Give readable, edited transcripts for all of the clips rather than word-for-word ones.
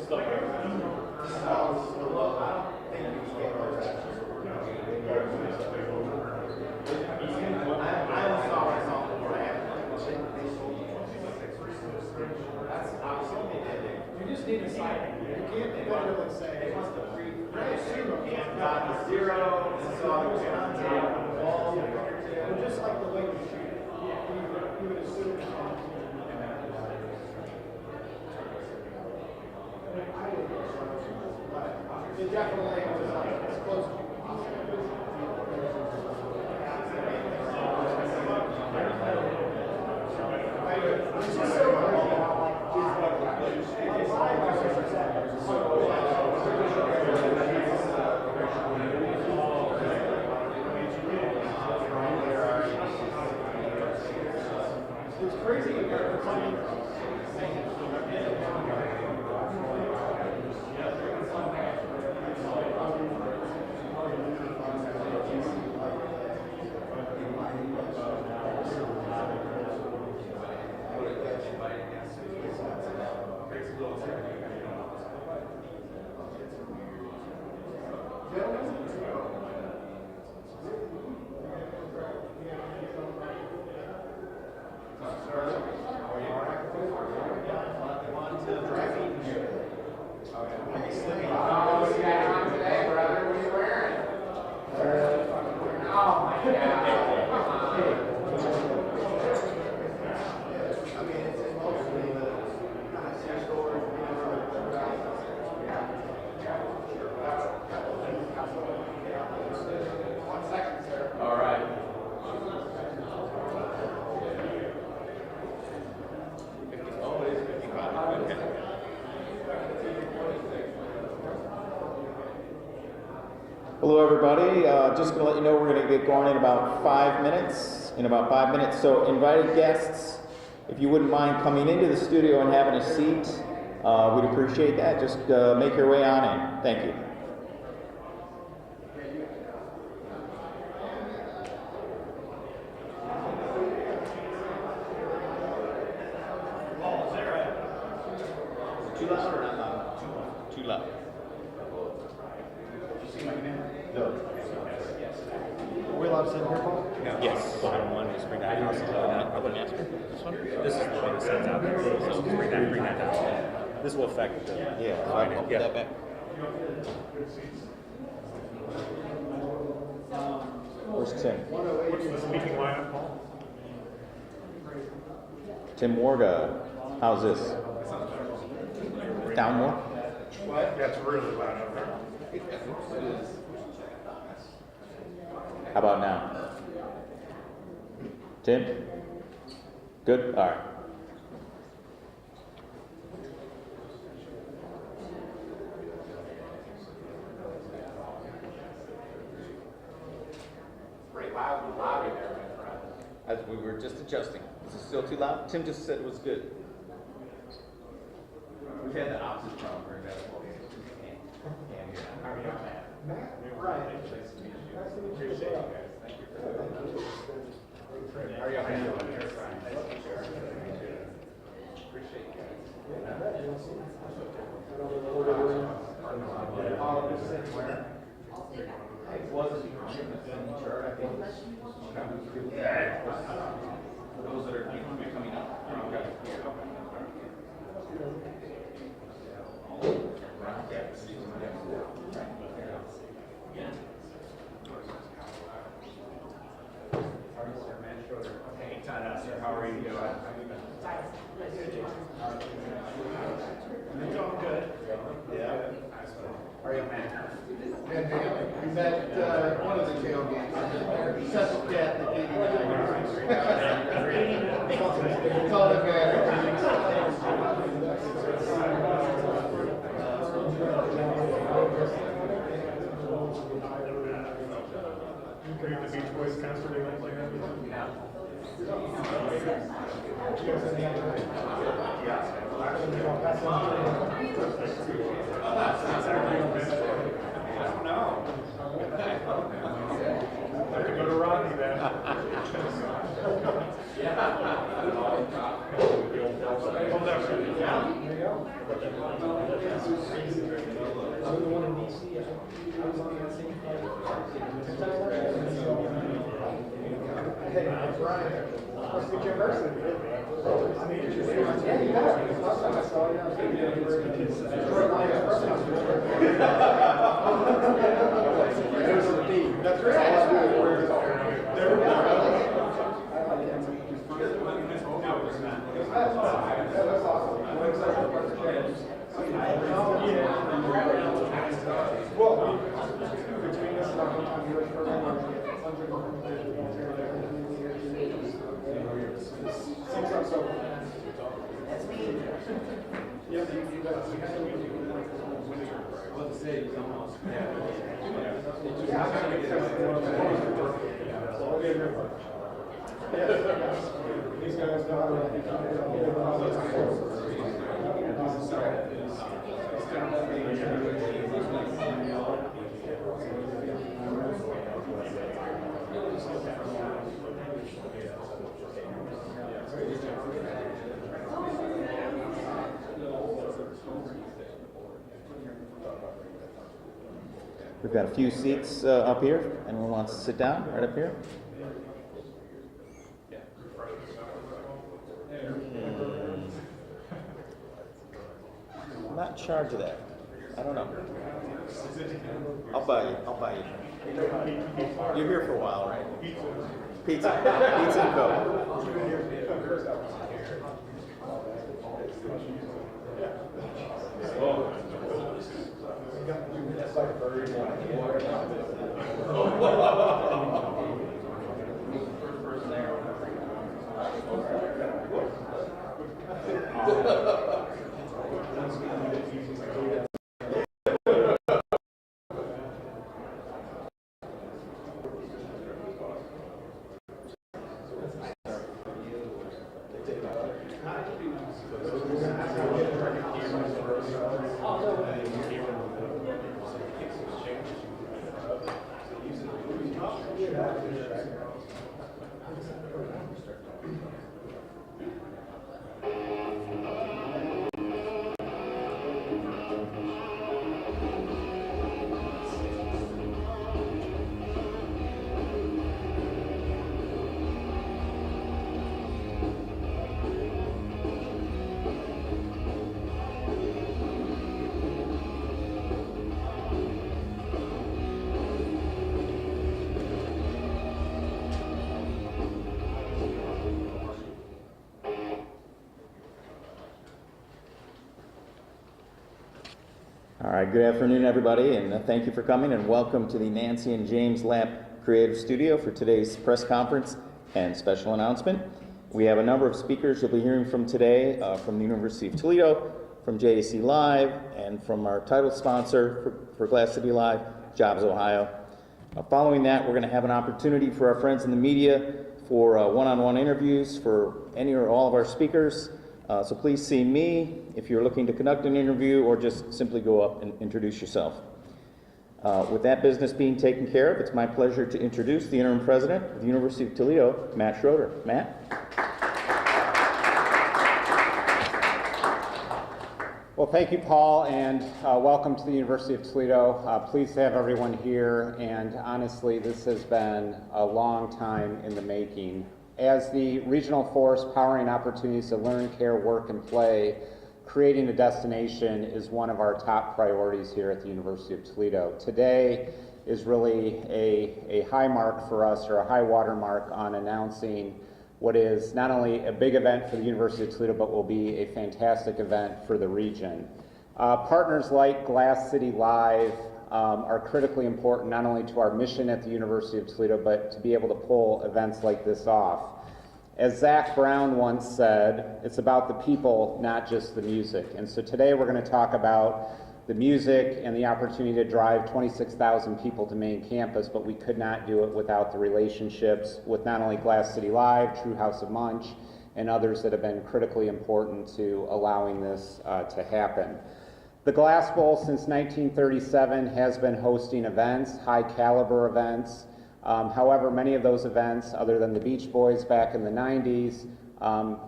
You just need a sign. You can't literally say, zero, just like the way you shoot it. You would assume it definitely was like as close as possible. It's crazy. Hello everybody, just going to let you know we're going to get going in about 5 minutes. So invited guests, if you wouldn't mind coming into the studio and having a seat, we'd appreciate that. Just make your way on in. Thank you. Too loud or not loud? Too loud. Are we allowed to sit here, Paul? No. Yes. Bottom one is bring that house. I wouldn't ask for this one. This is the one that sends out there. So bring that down. This will affect the That back. Where's Tim? What's the speaking lineup, Paul? Tim Warga. How's this? Down more? Yeah, it's really loud out there. How about now? Tim? Good? All right. Pretty loud and lobby there, my friend. As we were just adjusting. Is it still too loud? Tim just said it was good. We've had the opposite problem during basketball games. How are you, Matt? Right. Nice to meet you. Nice to meet you. Appreciate you guys. Thank you for that. How are you? Nice to meet you. Appreciate you guys. It wasn't chart, I think. For those that are coming up. Hey, Todd, sir, how are you doing? It's all good. Yeah. How are you, man? We met one of the tailgates. Cecil Cat that gave you it's all that matters. The Beach Boys concert or anything like that? Yeah. I don't know. I could go to Rodney then. Yeah. Oh, definitely. Yeah. There you go. That's right. These guys We've got a few seats up here. Anyone wants to sit down right up here? I'm not in charge of that. I don't know. I'll buy you. I'll buy you. You're here for a while, right? Pizza. Pizza and Coke. All right, good afternoon, everybody, and thank you for coming, and welcome to the Nancy and James Lapp Creative Studio for today's press conference and special announcement. We have a number of speakers you'll be hearing from today from the University of Toledo, from JAC Live, and from our title sponsor for Glass City Live, Jobs Ohio. Following that, we're going to have an opportunity for our friends in the media for one-on-one interviews for any or all of our speakers. So please see me if you're looking to conduct an interview, or just simply go up and introduce yourself. With that business being taken care of, it's my pleasure to introduce the interim president of the University of Toledo, Matt Schroeder. Matt? Well, thank you, Paul, and welcome to the University of Toledo. Pleased to have everyone here, and honestly, this has been a long time in the making. As the regional force powering opportunities to learn, care, work, and play, creating a destination is one of our top priorities here at the University of Toledo. Today is really a high mark for us, or a high water mark on announcing what is not only a big event for the University of Toledo, but will be a fantastic event for the region. Partners like Glass City Live are critically important, not only to our mission at the University of Toledo, but to be able to pull events like this off. As Zach Brown once said, it's about the people, not just the music. And so today we're going to talk about the music and the opportunity to drive 26,000 people to main campus, but we could not do it without the relationships with not only Glass City Live, True House of Munch, and others that have been critically important to allowing this to happen. The Glass Bowl since 1937 has been hosting events, high caliber events. However, many of those events, other than the Beach Boys back in the 90s,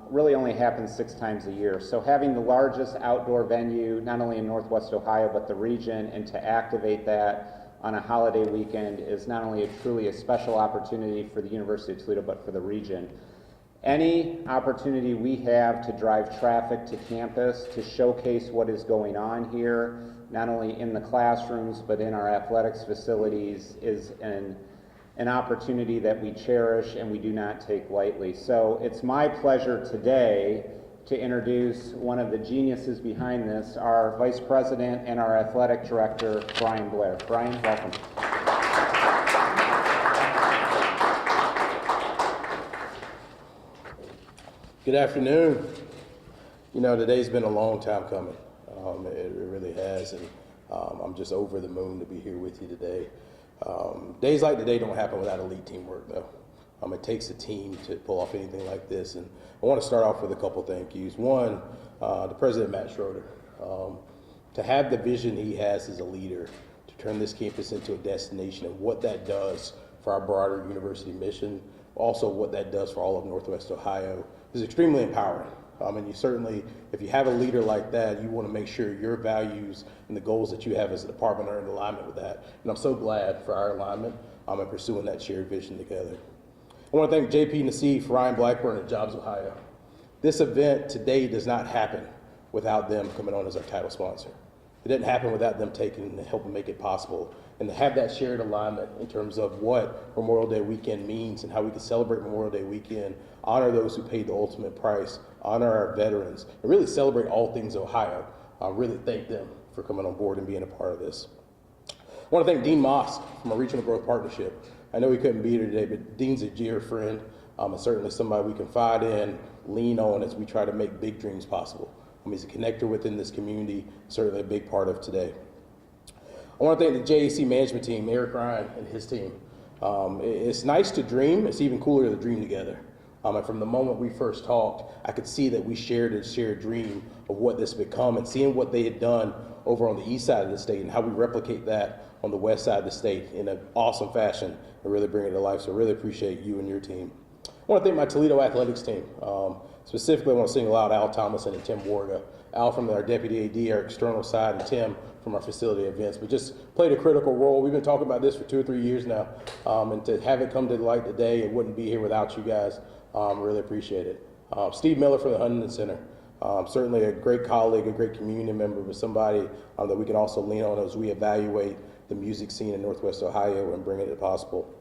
really only happens 6 times a year. So having the largest outdoor venue, not only in Northwest Ohio, but the region, and to activate that on a holiday weekend is not only truly a special opportunity for the University of Toledo, but for the region. Any opportunity we have to drive traffic to campus, to showcase what is going on here, not only in the classrooms, but in our athletics facilities, is an opportunity that we cherish and we do not take lightly. So it's my pleasure today to introduce one of the geniuses behind this, our Vice President and our Athletic Director, Brian Blair. Brian, welcome. Good afternoon. You know, today's been a long time coming. It really has, and I'm just over the moon to be here with you today. Days like today don't happen without elite teamwork, though. It takes a team to pull off anything like this, and I want to start off with a couple thank yous. One, the President, Matt Schroeder, to have the vision he has as a leader, to turn this campus into a destination, and what that does for our broader university mission, also what that does for all of Northwest Ohio, is extremely empowering. And you certainly, if you have a leader like that, you want to make sure your values and the goals that you have as a department are in alignment with that. And I'm so glad for our alignment in pursuing that shared vision together. I want to thank JP Nassif, Ryan Blackburn at Jobs Ohio. This event today does not happen without them coming on as our title sponsor. It didn't happen without them taking and helping make it possible. And to have that shared alignment in terms of what Memorial Day weekend means and how we can celebrate Memorial Day weekend, honor those who paid the ultimate price, honor our veterans, and really celebrate all things Ohio. I really thank them for coming on board and being a part of this. I want to thank Dean Moss from our Regional Growth Partnership. I know he couldn't be here today, but Dean's a dear friend, and certainly somebody we confide in, lean on as we try to make big dreams possible. He's a connector within this community, certainly a big part of today. I want to thank the JAC management team, Eric Ryan and his team. It's nice to dream. It's even cooler to dream together. And from the moment we first talked, I could see that we shared a shared dream of what this would become, and seeing what they had done over on the east side of the state and how we replicate that on the west side of the state in an awesome fashion and really bring it to life. So I really appreciate you and your team. I want to thank my Toledo athletics team. Specifically, I want to single out Al Thomason and Tim Warga. Al from our deputy AD, our external side, and Tim from our facility events, but just played a critical role. We've been talking about this for 2 or 3 years now, and to have it come to light today, it wouldn't be here without you guys. Really appreciate it. Steve Miller from the Huntington Center, certainly a great colleague, a great community member, but somebody that we can also lean on as we evaluate the music scene in Northwest Ohio and bring it to possible.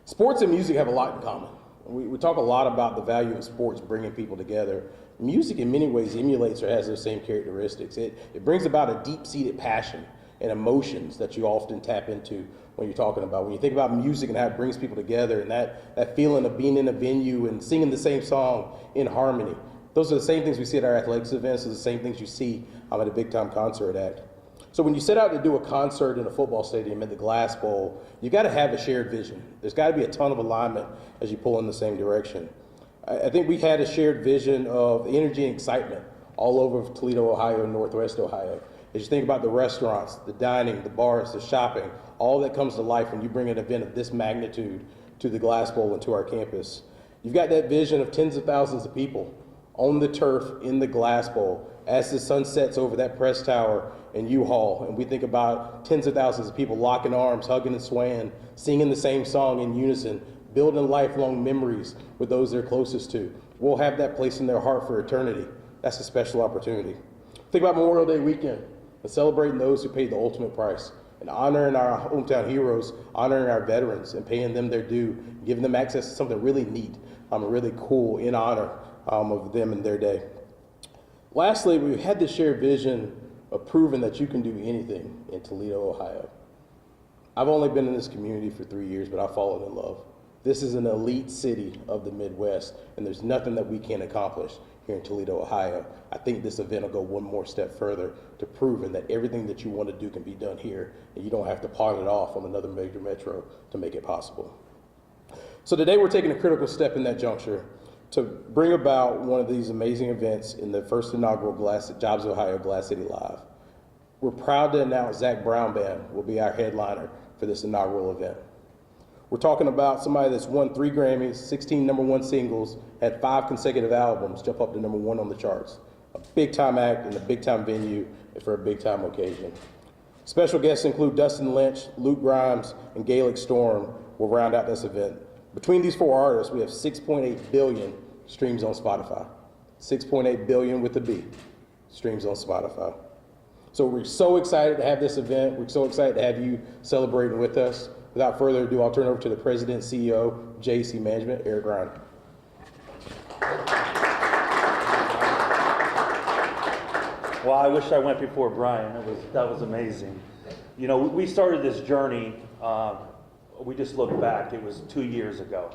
Sports and music have a lot in common. We talk a lot about the value of sports bringing people together. Music in many ways emulates or has those same characteristics. It brings about a deep-seated passion and emotions that you often tap into when you're talking about. When you think about music and how it brings people together and that feeling of being in a venue and singing the same song in harmony. Those are the same things we see at our athletics events. Those are the same things you see at a big-time concert act. So when you set out to do a concert in a football stadium in the Glass Bowl, you got to have a shared vision. There's got to be a ton of alignment as you pull in the same direction. I think we had a shared vision of energy and excitement all over Toledo, Ohio, and Northwest Ohio. As you think about the restaurants, the dining, the bars, the shopping, all that comes to life when you bring an event of this magnitude to the Glass Bowl and to our campus. You've got that vision of tens of thousands of people on the turf in the Glass Bowl as the sun sets over that press tower in U-Haul, and we think about tens of thousands of people locking arms, hugging and swaying, singing the same song in unison, building lifelong memories with those they're closest to. We'll have that place in their heart for eternity. That's a special opportunity. Think about Memorial Day weekend and celebrating those who paid the ultimate price, and honoring our hometown heroes, honoring our veterans, and paying them their due, giving them access to something really neat, really cool in honor of them and their day. Lastly, we had this shared vision of proving that you can do anything in Toledo, Ohio. I've only been in this community for 3 years, but I've fallen in love. This is an elite city of the Midwest, and there's nothing that we can't accomplish here in Toledo, Ohio. I think this event will go one more step further to proving that everything that you want to do can be done here, and you don't have to pawn it off on another major metro to make it possible. So today we're taking a critical step in that juncture to bring about one of these amazing events in the first inaugural Jobs Ohio Glass City Live. We're proud to announce Zach Brown Band will be our headliner for this inaugural event. We're talking about somebody that's won 3 Grammys, 16 #1 singles, had 5 consecutive albums jump up to #1 on the charts. A big time act in a big time venue and for a big time occasion. Special guests include Dustin Lynch, Luke Grimes, and Gaelic Storm will round out this event. Between these 4 artists, we have 6.8 billion streams on Spotify. 6.8 billion with a B streams on Spotify. So we're so excited to have this event. We're so excited to have you celebrating with us. Without further ado, I'll turn it over to the President and CEO of JEC Management, Eric Ryan. Well, I wish I went before Brian. That was amazing. You know, we started this journey. We just looked back. It was 2 years ago.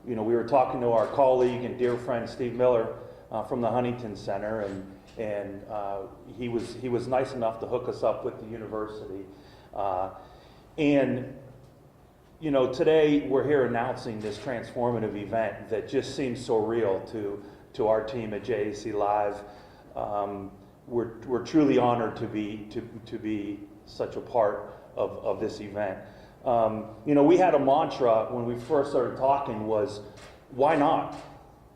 You know, we were talking to our colleague and dear friend Steve Miller from the Huntington Center, and he was nice enough to hook us up with the university. And you know, today we're here announcing this transformative event that just seems so real to our team at JEC Live. We're truly honored to be such a part of this event. You know, we had a mantra when we first started talking was, why not?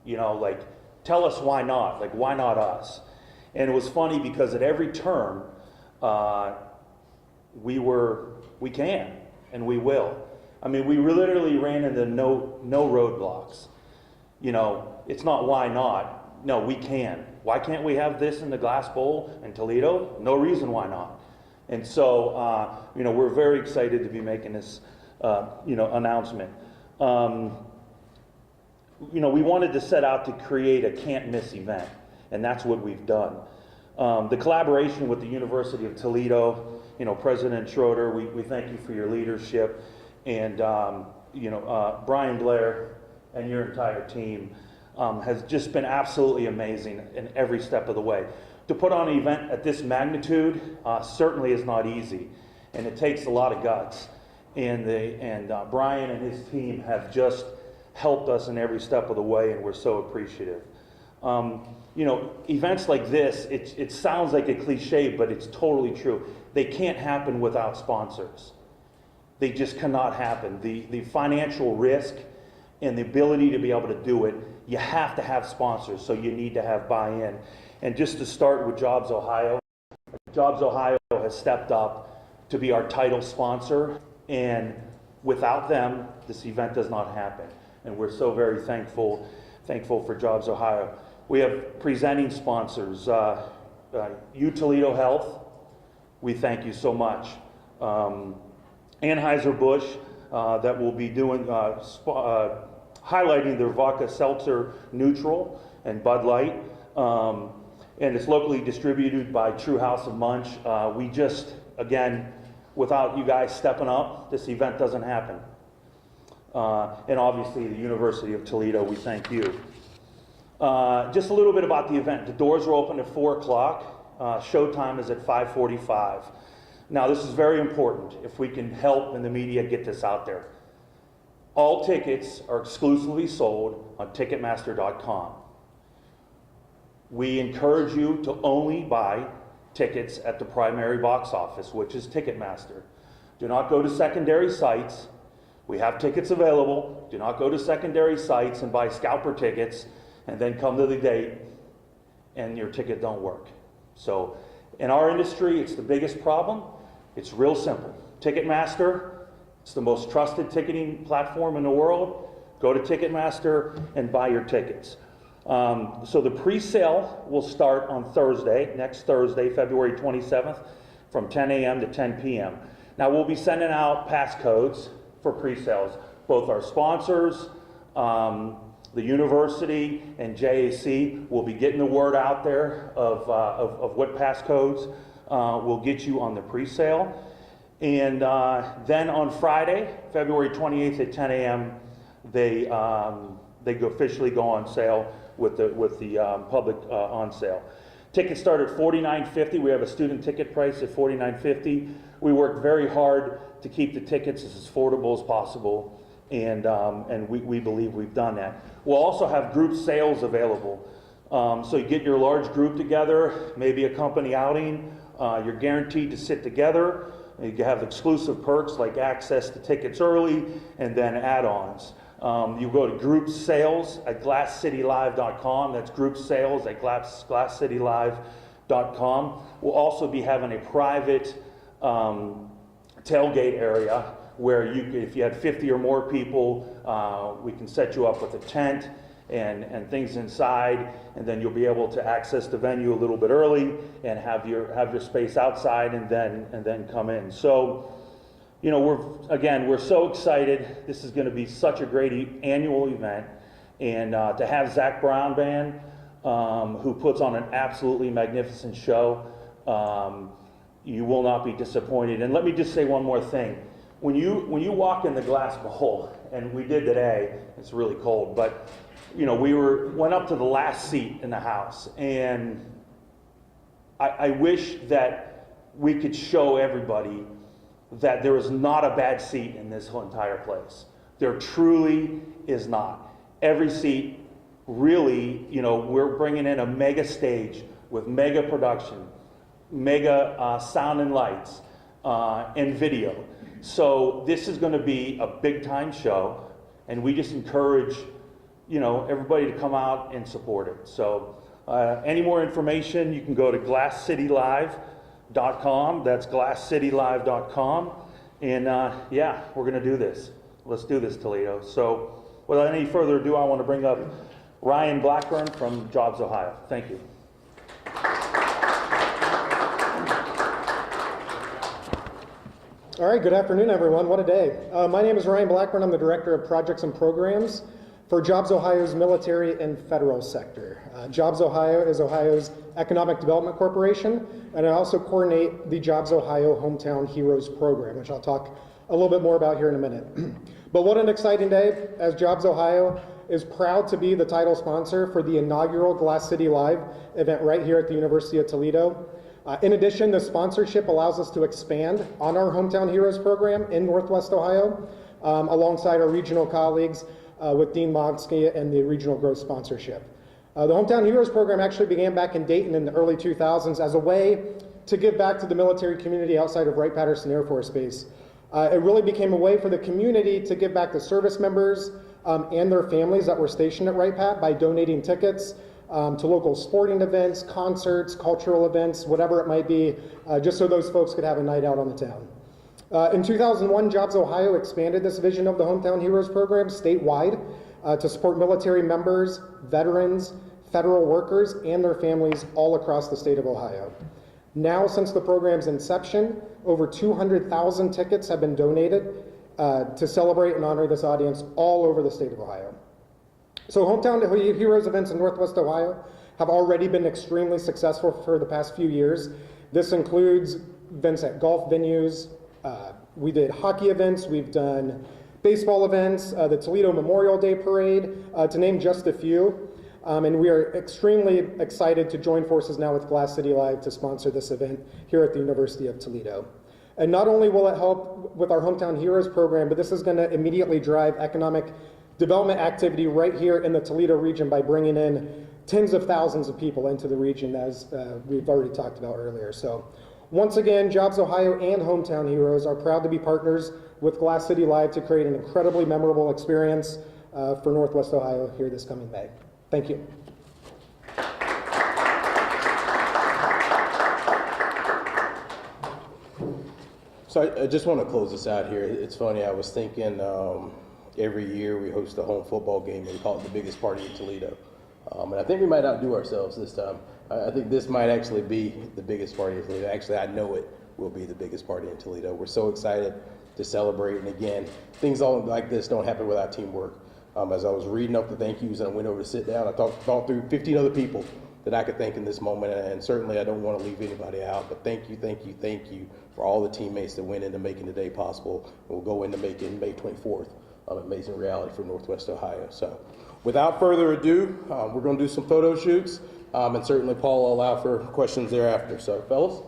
You know, like, tell us why not? Like, why not us? And it was funny because at every turn, we can and we will. I mean, we literally ran into no roadblocks. You know, it's not why not. No, we can. Why can't we have this in the Glass Bowl in Toledo? No reason why not. And so, you know, we're very excited to be making this, you know, announcement. You know, we wanted to set out to create a can't-miss event, and that's what we've done. The collaboration with the University of Toledo, you know, President Schroeder, we thank you for your leadership, and, you know, Brian Blair and your entire team has just been absolutely amazing in every step of the way. To put on an event at this magnitude certainly is not easy, and it takes a lot of guts. And Brian and his team have just helped us in every step of the way, and we're so appreciative. You know, events like this, it sounds like a cliche, but it's totally true. They can't happen without sponsors. They just cannot happen. The financial risk and the ability to be able to do it, you have to have sponsors, so you need to have buy-in. And just to start with Jobs Ohio, Jobs Ohio has stepped up to be our title sponsor, and without them, this event does not happen. And we're so very thankful for Jobs Ohio. We have presenting sponsors, U Toledo Health, we thank you so much. Anheuser-Busch, that will be doing, highlighting their vodka seltzer neutral and Bud Light. And it's locally distributed by True House of Munch. We just, again, without you guys stepping up, this event doesn't happen. And obviously the University of Toledo, we thank you. Just a little bit about the event. The doors are open at 4 o'clock. Showtime is at 5:45. Now this is very important if we can help in the media get this out there. All tickets are exclusively sold on Ticketmaster.com. We encourage you to only buy tickets at the primary box office, which is Ticketmaster. Do not go to secondary sites. We have tickets available. Do not go to secondary sites and buy scalper tickets and then come to the gate and your ticket don't work. So in our industry, it's the biggest problem. It's real simple. Ticketmaster, it's the most trusted ticketing platform in the world. Go to Ticketmaster and buy your tickets. So the pre-sale will start on Thursday, next Thursday, February 27th, from 10 a.m. to 10 p.m. Now we'll be sending out passcodes for pre-sales. Both our sponsors, the university, and JEC will be getting the word out there of what passcodes will get you on the pre-sale. And then on Friday, February 28th at 10 a.m., they officially go on sale with the public on sale. Tickets start at $49.50. We have a student ticket price at $49.50. We work very hard to keep the tickets as affordable as possible, and we believe we've done that. We'll also have group sales available. So you get your large group together, maybe a company outing. You're guaranteed to sit together. You have exclusive perks like access to tickets early and then add-ons. You go to group sales at glasscitylive.com. That's group sales at glasscitylive.com. We'll also be having a private tailgate area where if you had 50 or more people, we can set you up with a tent and things inside, and then you'll be able to access the venue a little bit early and have your space outside and then come in. So, you know, we're so excited. This is going to be such a great annual event, and to have Zach Brown Band, who puts on an absolutely magnificent show, you will not be disappointed. And let me just say one more thing. When you walk in the glass bowl, and we did today, it's really cold, but you know, went up to the last seat in the house, and I wish that we could show everybody that there is not a bad seat in this whole entire place. There truly is not. Every seat, really, you know, we're bringing in a mega stage with mega production, mega sound and lights, and video. So this is going to be a big time show, and we just encourage, you know, everybody to come out and support it. So any more information, you can go to glasscitylive.com. That's glasscitylive.com. And yeah, we're going to do this. Let's do this, Toledo. So without any further ado, I want to bring up Ryan Blackburn from Jobs Ohio. Thank you. All right, good afternoon, everyone. What a day. My name is Ryan Blackburn. I'm the Director of Projects and Programs for Jobs Ohio's military and federal sector. Jobs Ohio is Ohio's economic development corporation, and I also coordinate the Jobs Ohio Hometown Heroes program, which I'll talk a little bit more about here in a minute. But what an exciting day, as Jobs Ohio is proud to be the title sponsor for the inaugural Glass City Live event right here at the University of Toledo. In addition, the sponsorship allows us to expand on our Hometown Heroes program in Northwest Ohio, alongside our regional colleagues with Dean Mogsky and the regional growth sponsorship. The Hometown Heroes program actually began back in Dayton in the early 2000s as a way to give back to the military community outside of Wright-Patterson Air Force Base. It really became a way for the community to give back to service members and their families that were stationed at Wright-Pat by donating tickets to local sporting events, concerts, cultural events, whatever it might be, just so those folks could have a night out on the town. In 2001, Jobs Ohio expanded this vision of the Hometown Heroes program statewide to support military members, veterans, federal workers, and their families all across the state of Ohio. Now, since the program's inception, over 200,000 tickets have been donated to celebrate and honor this audience all over the state of Ohio. So Hometown Heroes events in Northwest Ohio have already been extremely successful for the past few years. This includes events at golf venues. We did hockey events. We've done baseball events, the Toledo Memorial Day Parade, to name just a few. And we are extremely excited to join forces now with Glass City Live to sponsor this event here at the University of Toledo. And not only will it help with our Hometown Heroes program, but this is going to immediately drive economic development activity right here in the Toledo region by bringing in tens of thousands of people into the region, as we've already talked about earlier. So once again, Jobs Ohio and Hometown Heroes are proud to be partners with Glass City Live to create an incredibly memorable experience for Northwest Ohio here this coming May. Thank you. So I just want to close this out here. It's funny, I was thinking every year we host a home football game and we call it the biggest party in Toledo. And I think we might outdo ourselves this time. I think this might actually be the biggest party in Toledo. Actually, I know it will be the biggest party in Toledo. We're so excited to celebrate. And again, things all like this don't happen without teamwork. As I was reading up the thank yous and I went over to sit down, I thought through 15 other people that I could thank in this moment. And certainly I don't want to leave anybody out, but thank you for all the teammates that went into making the day possible. And we'll go into making May 24th an amazing reality for Northwest Ohio. So without further ado, we're going to do some photo shoots, and certainly Paul will allow for questions thereafter. So fellas.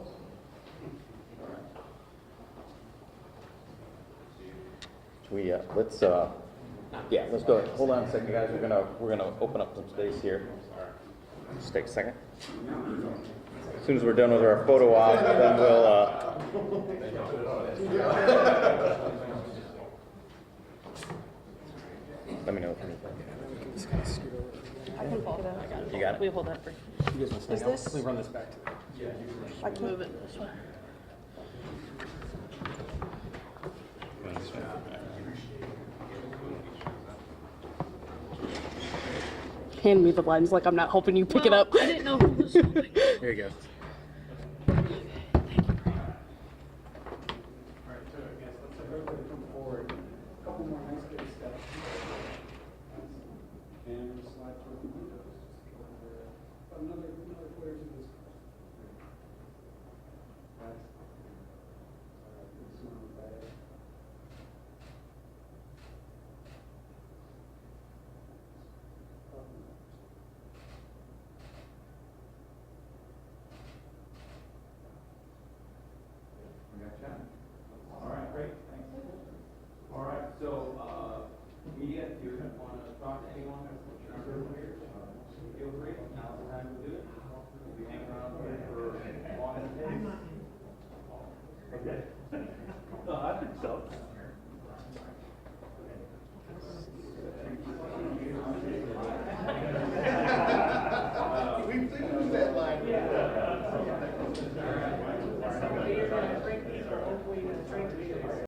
Let's go ahead. Hold on a second, guys. We're gonna open up some space here. Just take a second. As soon as we're done with our photo op, then we'll, let me know if anything. I can hold it. I got it. You got it? We hold that for You guys want to Is stand out? this- Let me run this back to you. I can move it this way. Hand me the lens like I'm not helping you pick it up. I didn't know who was holding. Here you go. All right, so I guess let's have everybody come forward. A couple more nice good steps. And slide toward the windows. Another flare to this. That's. All right, this one was bad. We got Chad. All right, great, thanks. All right, so, media, if you want to talk to anyone that's in our room here, feel free, now's the time to do it.